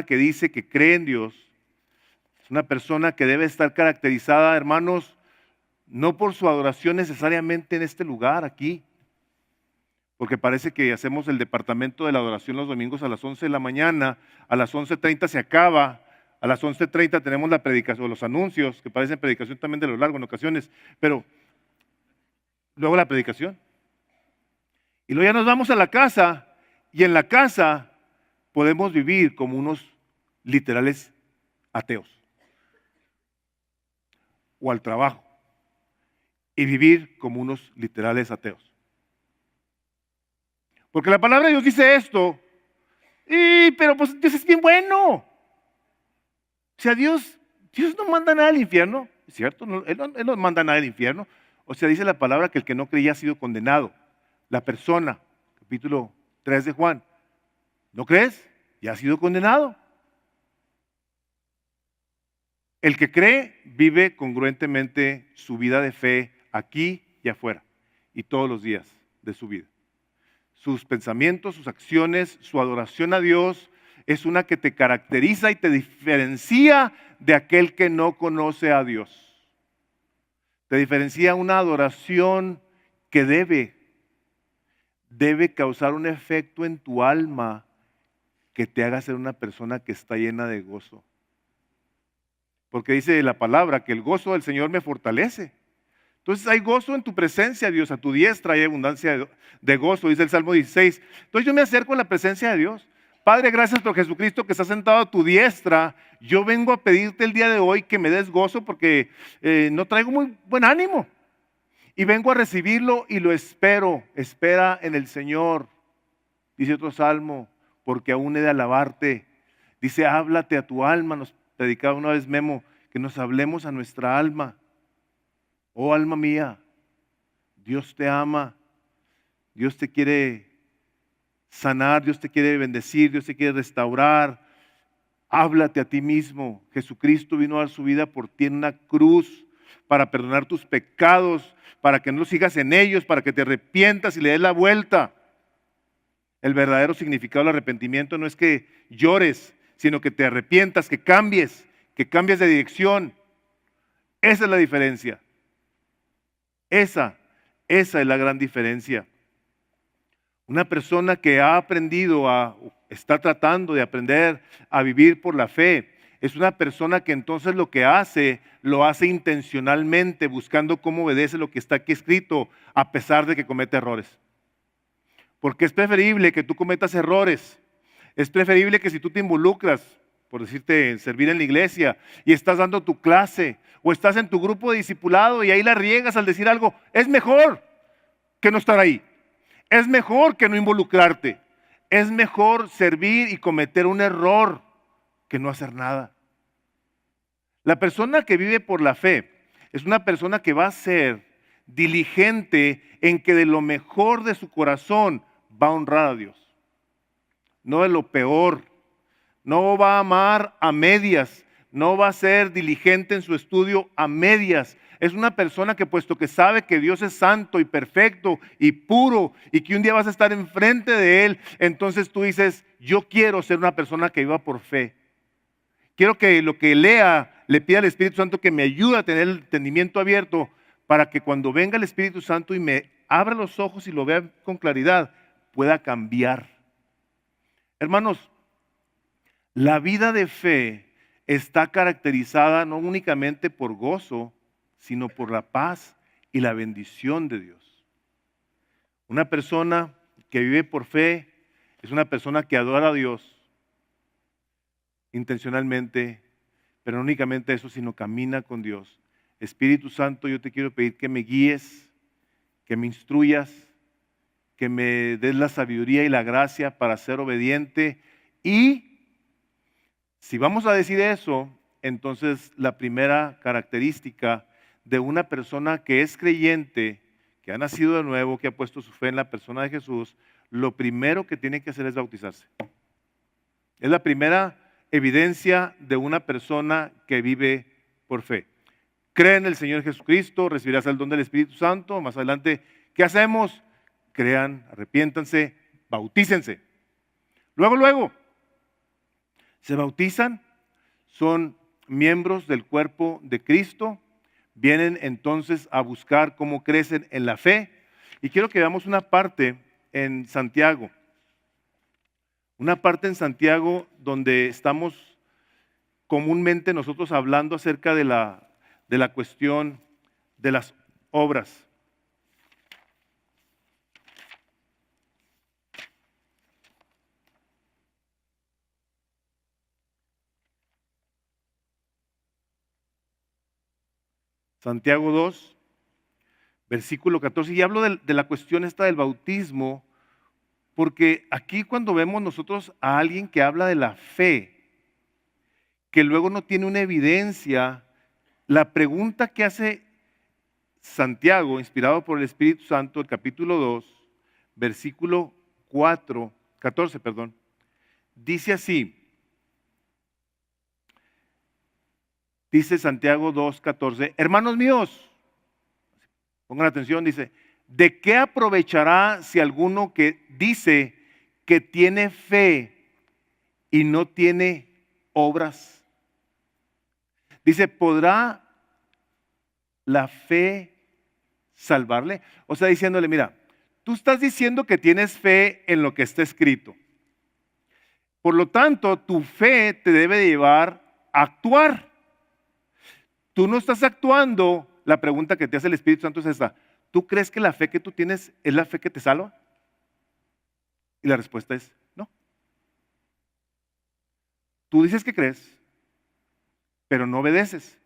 que dice que cree en Dios, es una persona que debe estar caracterizada, hermanos, no por su adoración necesariamente en este lugar, aquí, porque parece que hacemos el departamento de la adoración los domingos a las 11 de la mañana, a las 11:30 se acaba, a las 11:30 tenemos la predicación, los anuncios, que parecen predicación también de lo largo en ocasiones, pero luego la predicación. Y luego ya nos vamos a la casa, y en la casa podemos vivir como unos literales ateos, o al trabajo, y vivir como unos literales ateos. Porque la palabra de Dios dice esto, pero pues Dios es bien bueno. O sea, Dios no manda nada al infierno, ¿es cierto? Él no manda nada al infierno. O sea, dice la palabra que el que no creía ha sido condenado. La persona, capítulo 3 de Juan, ¿no crees? Ya ha sido condenado. El que cree vive congruentemente su vida de fe aquí y afuera y todos los días de su vida. Sus pensamientos, sus acciones, su adoración a Dios es una que te caracteriza y te diferencia de aquel que no conoce a Dios. Te diferencia una adoración que debe causar un efecto en tu alma que te haga ser una persona que está llena de gozo. Porque dice la palabra que el gozo del Señor me fortalece. Entonces hay gozo en tu presencia, Dios, a tu diestra hay abundancia de gozo, dice el Salmo 16. Entonces yo me acerco a la presencia de Dios. Padre, gracias por Jesucristo que está sentado a tu diestra. Yo vengo a pedirte el día de hoy que me des gozo porque no traigo muy buen ánimo. Y vengo a recibirlo y lo espero. Espera en el Señor, dice otro salmo, porque aún he de alabarte. Dice, háblate a tu alma, nos predicaba una vez Memo, que nos hablemos a nuestra alma. Oh alma mía, Dios te ama, Dios te quiere sanar, Dios te quiere bendecir, Dios te quiere restaurar. Háblate a ti mismo. Jesucristo vino a dar su vida por ti en una cruz para perdonar tus pecados, para que no sigas en ellos, para que te arrepientas y le des la vuelta. El verdadero significado del arrepentimiento no es que llores, sino que te arrepientas, que cambies de dirección. Esa es la diferencia. Esa es la gran diferencia. Una persona que ha aprendido está tratando de aprender a vivir por la fe, es una persona que entonces lo que hace, lo hace intencionalmente, buscando cómo obedece lo que está aquí escrito, a pesar de que comete errores. Porque es preferible que tú cometas errores. Es preferible que si tú te involucras, por decirte, en servir en la iglesia, y estás dando tu clase, o estás en tu grupo de discipulado y ahí la riegas al decir algo, es mejor que no estar ahí. Es mejor que no involucrarte. Es mejor servir y cometer un error que no hacer nada. La persona que vive por la fe es una persona que va a ser diligente en que de lo mejor de su corazón va a honrar a Dios. No de lo peor. No va a amar a medias. No va a ser diligente en su estudio a medias. Es una persona que, puesto que sabe que Dios es santo y perfecto y puro y que un día vas a estar enfrente de Él, entonces tú dices, yo quiero ser una persona que viva por fe. Quiero que lo que lea le pida al Espíritu Santo que me ayude a tener el entendimiento abierto para que cuando venga el Espíritu Santo y me abra los ojos y lo vea con claridad, pueda cambiar. Hermanos, la vida de fe está caracterizada no únicamente por gozo, sino por la paz y la bendición de Dios. Una persona que vive por fe es una persona que adora a Dios intencionalmente, pero no únicamente eso, sino camina con Dios. Espíritu Santo, yo te quiero pedir que me guíes, que me instruyas, que me des la sabiduría y la gracia para ser obediente. Y si vamos a decir eso, entonces la primera característica de una persona que es creyente, que ha nacido de nuevo, que ha puesto su fe en la persona de Jesús, lo primero que tiene que hacer es bautizarse. Es la primera evidencia de una persona que vive por fe. Cree en el Señor Jesucristo, recibirás el don del Espíritu Santo. Más adelante, ¿qué hacemos? Crean, arrepiéntanse, bautícense. Luego, se bautizan, son miembros del cuerpo de Cristo, vienen entonces a buscar cómo crecen en la fe. Y quiero que veamos una parte en Santiago. Una parte en Santiago donde estamos comúnmente nosotros hablando acerca de la cuestión de las obras. Santiago 2, versículo 14. Y hablo de la cuestión esta del bautismo, porque aquí cuando vemos nosotros a alguien que habla de la fe, que luego no tiene una evidencia, la pregunta que hace Santiago, inspirado por el Espíritu Santo, el capítulo 2, versículo 14, dice así, dice Santiago 2:14, hermanos míos, pongan atención, dice, ¿de qué aprovechará si alguno que dice que tiene fe y no tiene obras? Dice, ¿podrá la fe salvarle? O sea, diciéndole, mira, tú estás diciendo que tienes fe en lo que está escrito. Por lo tanto, tu fe te debe llevar a actuar. Tú no estás actuando. La pregunta que te hace el Espíritu Santo es esta. ¿Tú crees que la fe que tú tienes es la fe que te salva? Y la respuesta es no. Tú dices que crees, pero no obedeces.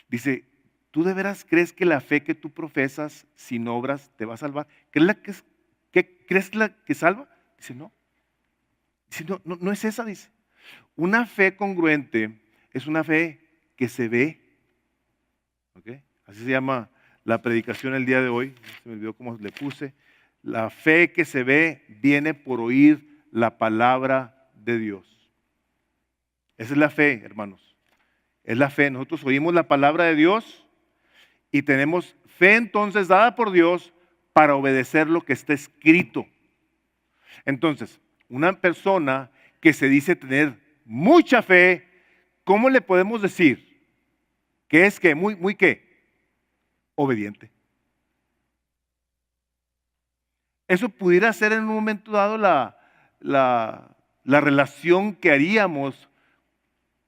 Dice, ¿tú de veras crees que la fe que tú profesas sin obras te va a salvar? ¿Crees la que salva? Dice, no. Dice, no es esa, dice. Una fe congruente es una fe que se ve. ¿Okay? Así se llama la predicación el día de hoy. Se me olvidó cómo le puse. La fe que se ve viene por oír la palabra de Dios. Esa es la fe, hermanos. Es la fe. Nosotros oímos la palabra de Dios y tenemos fe entonces dada por Dios para obedecer lo que está escrito. Entonces, una persona que se dice tener mucha fe, ¿cómo le podemos decir? Que es que muy ¿qué? Obediente. Eso pudiera ser en un momento dado la relación que haríamos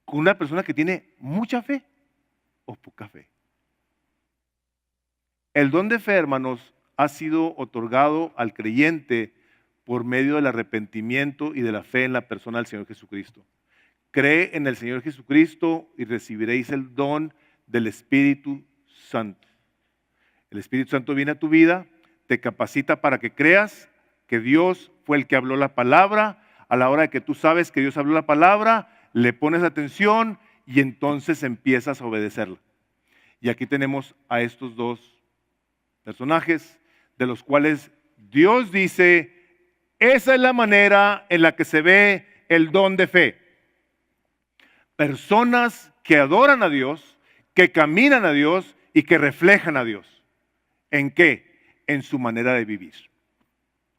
con una persona que tiene mucha fe o poca fe. El don de fe, hermanos, ha sido otorgado al creyente por medio del arrepentimiento y de la fe en la persona del Señor Jesucristo. Cree en el Señor Jesucristo y recibiréis el don del Espíritu Santo. El Espíritu Santo viene a tu vida, te capacita para que creas que Dios fue el que habló la palabra. A la hora de que tú sabes que Dios habló la palabra, le pones atención y entonces empiezas a obedecerla. Y aquí tenemos a estos dos personajes de los cuales Dios dice, esa es la manera en la que se ve el don de fe. Personas que adoran a Dios, que caminan a Dios y que reflejan a Dios. ¿En qué? En su manera de vivir.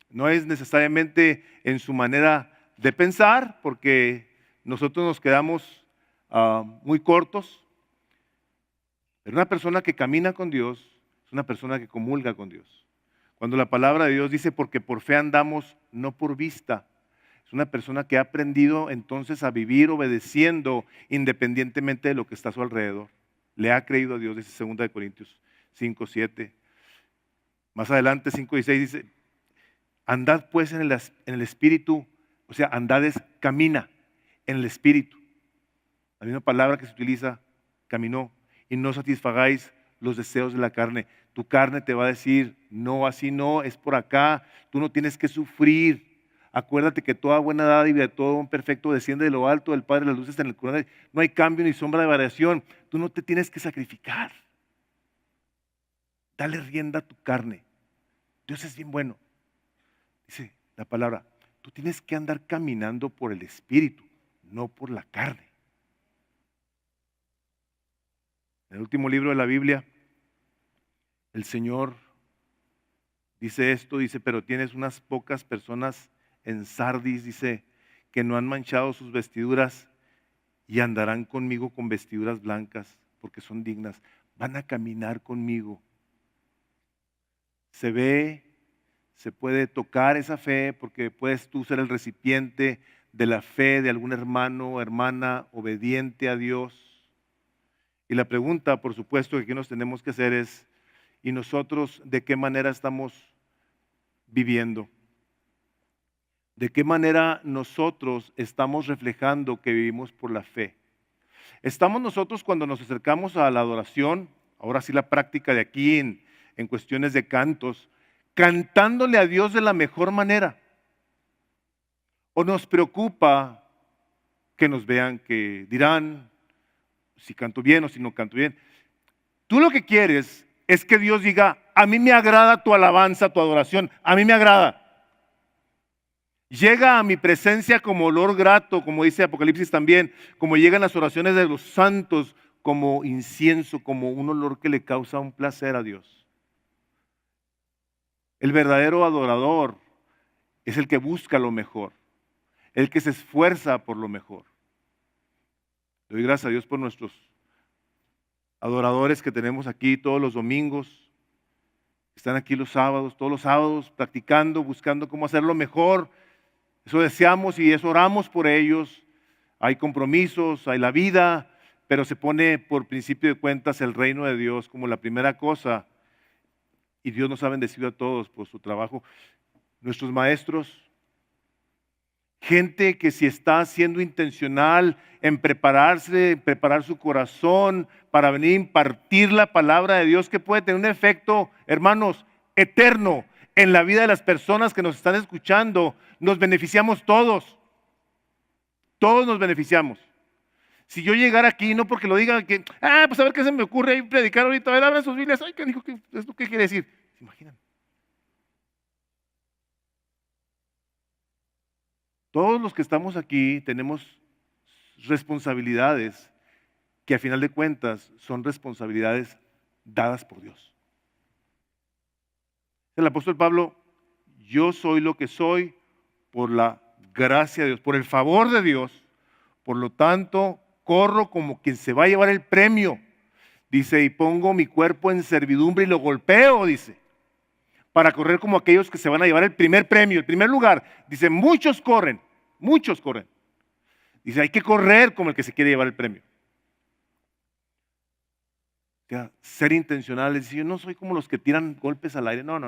No es necesariamente en su manera de pensar, porque nosotros nos quedamos muy cortos. Pero una persona que camina con Dios es una persona que comulga con Dios. Cuando la palabra de Dios dice, porque por fe andamos, no por vista. Es una persona que ha aprendido entonces a vivir obedeciendo independientemente de lo que está a su alrededor. Le ha creído a Dios, dice 2 Corintios 5, 7. Más adelante 5 y 6 dice, andad pues en el Espíritu, o sea, andad es camina en el Espíritu. La misma palabra que se utiliza, caminó, y no satisfagáis los deseos de la carne. Tu carne te va a decir, no, así no, es por acá, tú no tienes que sufrir. Acuérdate que toda buena dádiva y de todo un perfecto desciende de lo alto del Padre de las luces en el corazón. No hay cambio ni sombra de variación. Tú no te tienes que sacrificar. Dale rienda a tu carne. Dios es bien bueno. Dice la palabra, tú tienes que andar caminando por el Espíritu, no por la carne. En el último libro de la Biblia, el Señor dice esto, dice, pero tienes unas pocas personas en Sardis, dice, que no han manchado sus vestiduras y andarán conmigo con vestiduras blancas, porque son dignas. Van a caminar conmigo. Se ve, se puede tocar esa fe, porque puedes tú ser el recipiente de la fe de algún hermano o hermana obediente a Dios. Y la pregunta, por supuesto, que aquí nos tenemos que hacer es, ¿y nosotros de qué manera estamos viviendo? ¿De qué manera nosotros estamos reflejando que vivimos por la fe? Estamos nosotros cuando nos acercamos a la adoración, ahora sí la práctica de aquí en cuestiones de cantos, cantándole a Dios de la mejor manera. ¿O nos preocupa que nos vean, que dirán si canto bien o si no canto bien? Tú lo que quieres es que Dios diga, a mí me agrada tu alabanza, tu adoración, a mí me agrada. Llega a mi presencia como olor grato, como dice Apocalipsis también, como llegan las oraciones de los santos, como incienso, como un olor que le causa un placer a Dios. El verdadero adorador es el que busca lo mejor, el que se esfuerza por lo mejor. Le doy gracias a Dios por nuestros adoradores que tenemos aquí todos los domingos, están aquí los sábados, todos los sábados practicando, buscando cómo hacerlo mejor. Eso deseamos y eso oramos por ellos. Hay compromisos, hay la vida, pero se pone por principio de cuentas el reino de Dios como la primera cosa. Y Dios nos ha bendecido a todos por su trabajo. Nuestros maestros, gente que si está siendo intencional en prepararse, en preparar su corazón para venir a impartir la palabra de Dios, que puede tener un efecto, hermanos, eterno en la vida de las personas que nos están escuchando. Nos beneficiamos todos. Todos nos beneficiamos. Si yo llegara aquí, no porque lo diga, que, pues a ver qué se me ocurre ahí predicar ahorita, a ver, abran sus Biblias, ay, ¿qué dijo? ¿Esto qué quiere decir? ¿Se imaginan? Todos los que estamos aquí tenemos responsabilidades que a final de cuentas son responsabilidades dadas por Dios. El apóstol Pablo, yo soy lo que soy por la gracia de Dios, por el favor de Dios, por lo tanto, corro como quien se va a llevar el premio. Dice, y pongo mi cuerpo en servidumbre y lo golpeo, dice, para correr como aquellos que se van a llevar el primer premio, el primer lugar. Dice, muchos corren, muchos corren. Dice, hay que correr como el que se quiere llevar el premio. O sea, ser intencional, dice, yo no soy como los que tiran golpes al aire, no.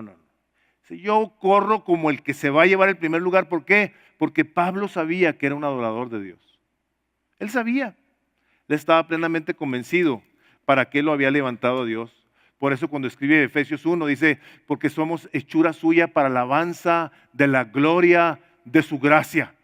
Dice, yo corro como el que se va a llevar el primer lugar. ¿Por qué? Porque Pablo sabía que era un adorador de Dios. Él sabía, él estaba plenamente convencido para qué lo había levantado Dios. Por eso cuando escribe Efesios 1 dice, porque somos hechura suya para alabanza de la gloria de su gracia.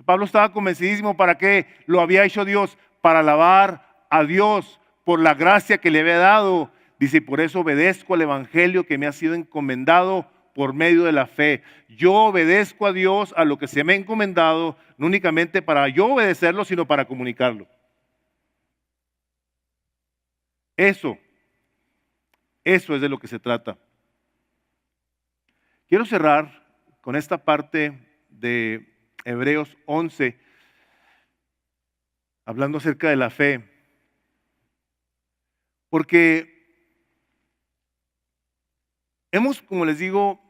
Pablo estaba convencidísimo para qué lo había hecho Dios, para alabar a Dios por la gracia que le había dado. Dice, por eso obedezco al evangelio que me ha sido encomendado por medio de la fe. Yo obedezco a Dios a lo que se me ha encomendado, no únicamente para yo obedecerlo, sino para comunicarlo. Eso es de lo que se trata. Quiero cerrar con esta parte de Hebreos 11, hablando acerca de la fe, porque Hemos, como les digo,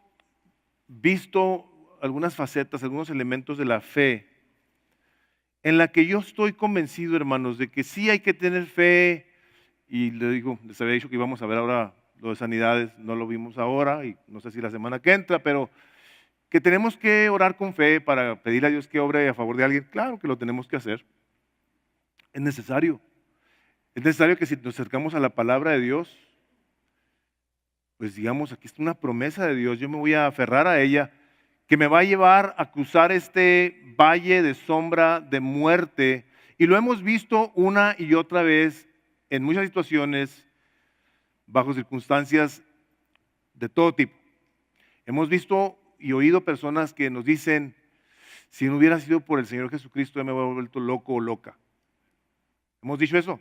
visto algunas facetas, algunos elementos de la fe, en la que yo estoy convencido, hermanos, de que sí hay que tener fe, y les había dicho que íbamos a ver ahora lo de sanidades, no lo vimos ahora, y no sé si la semana que entra, pero que tenemos que orar con fe para pedirle a Dios que obre a favor de alguien, claro que lo tenemos que hacer, es necesario. Es necesario que si nos acercamos a la palabra de Dios, pues digamos, aquí está una promesa de Dios, yo me voy a aferrar a ella, que me va a llevar a cruzar este valle de sombra de muerte. Y lo hemos visto una y otra vez en muchas situaciones, bajo circunstancias de todo tipo. Hemos visto y oído personas que nos dicen, si no hubiera sido por el Señor Jesucristo, ya me hubiera vuelto loco o loca. ¿Hemos dicho eso?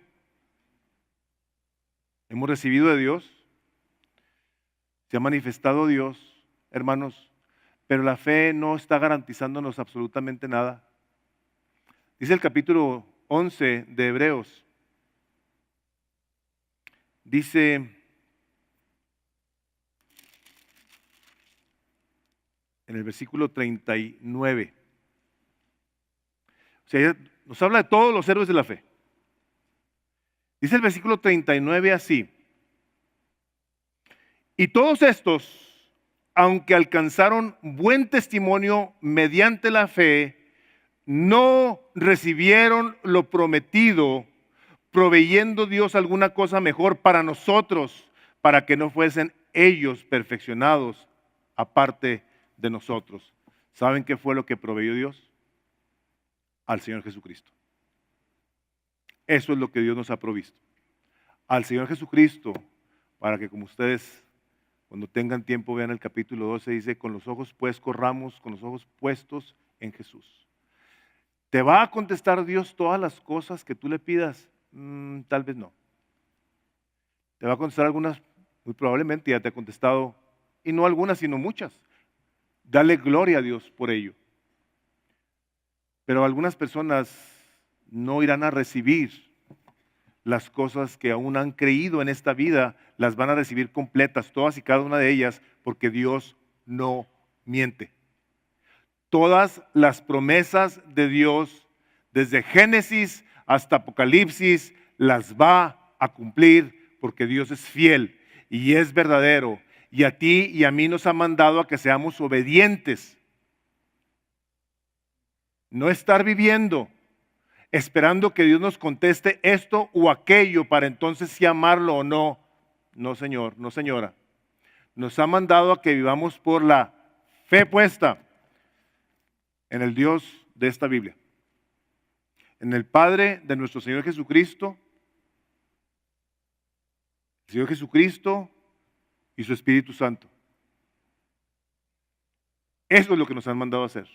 ¿Hemos recibido de Dios? ¿Se ha manifestado Dios, hermanos? Pero la fe no está garantizándonos absolutamente nada. Dice el capítulo 11 de Hebreos, dice, en el versículo 39, o sea, nos habla de todos los héroes de la fe. Dice el versículo 39 así, y todos estos, aunque alcanzaron buen testimonio mediante la fe, no recibieron lo prometido, proveyendo Dios alguna cosa mejor para nosotros, para que no fuesen ellos perfeccionados aparte de nosotros. ¿Saben qué fue lo que proveyó Dios? Al Señor Jesucristo. Eso es lo que Dios nos ha provisto. Al Señor Jesucristo, para que como ustedes cuando tengan tiempo vean el capítulo 12, dice, con los ojos pues corramos, con los ojos puestos en Jesús. ¿Te va a contestar Dios todas las cosas que tú le pidas? Tal vez no. Te va a contestar algunas, muy probablemente ya te ha contestado, y no algunas, sino muchas. Dale gloria a Dios por ello. Pero algunas personas no irán a recibir las cosas que aún han creído en esta vida, las van a recibir completas, todas y cada una de ellas, porque Dios no miente. Todas las promesas de Dios, desde Génesis hasta Apocalipsis, las va a cumplir, porque Dios es fiel y es verdadero. Y a ti y a mí nos ha mandado a que seamos obedientes. No estar viviendo esperando que Dios nos conteste esto o aquello para entonces si amarlo o no. No, señor, no, señora. Nos ha mandado a que vivamos por la fe puesta en el Dios de esta Biblia, en el Padre de nuestro Señor Jesucristo, el Señor Jesucristo y su Espíritu Santo. Eso es lo que nos han mandado a hacer.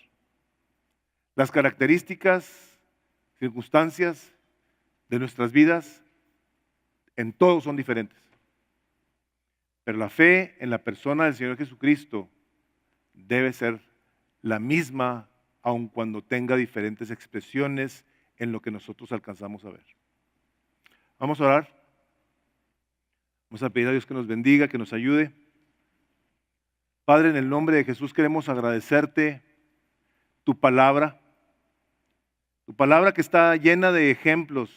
Las características, circunstancias de nuestras vidas, en todos son diferentes. Pero la fe en la persona del Señor Jesucristo debe ser la misma, aun cuando tenga diferentes expresiones en lo que nosotros alcanzamos a ver. Vamos a orar. Vamos a pedir a Dios que nos bendiga, que nos ayude. Padre, en el nombre de Jesús queremos agradecerte tu palabra que está llena de ejemplos,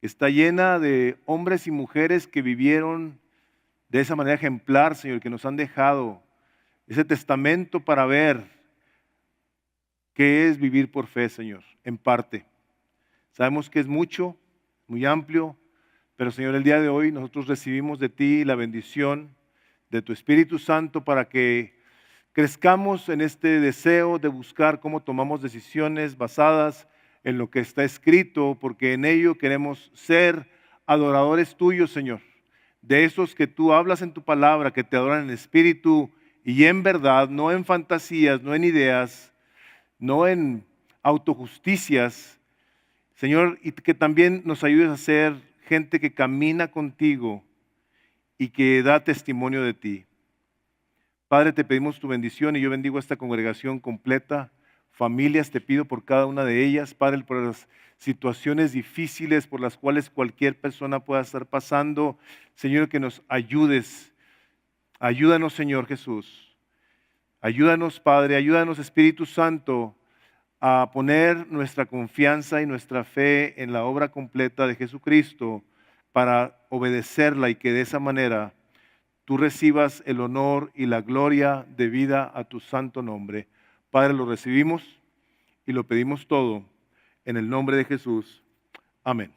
que está llena de hombres y mujeres que vivieron de esa manera ejemplar, Señor, que nos han dejado ese testamento para ver qué es vivir por fe, Señor, en parte. Sabemos que es mucho, muy amplio, pero Señor, el día de hoy nosotros recibimos de ti la bendición de tu Espíritu Santo para que crezcamos en este deseo de buscar cómo tomamos decisiones basadas en lo que está escrito, porque en ello queremos ser adoradores tuyos, Señor, de esos que tú hablas en tu palabra, que te adoran en espíritu y en verdad, no en fantasías, no en ideas, no en autojusticias, Señor, y que también nos ayudes a ser gente que camina contigo y que da testimonio de ti. Padre, te pedimos tu bendición y yo bendigo a esta congregación completa. Familias, te pido por cada una de ellas, Padre, por las situaciones difíciles por las cuales cualquier persona pueda estar pasando. Señor, que nos ayudes Ayúdanos, Señor Jesús. Ayúdanos, Padre, ayúdanos, Espíritu Santo, a poner nuestra confianza y nuestra fe en la obra completa de Jesucristo para obedecerla y que de esa manera tú recibas el honor y la gloria debida a tu santo nombre. Padre, lo recibimos y lo pedimos todo en el nombre de Jesús. Amén.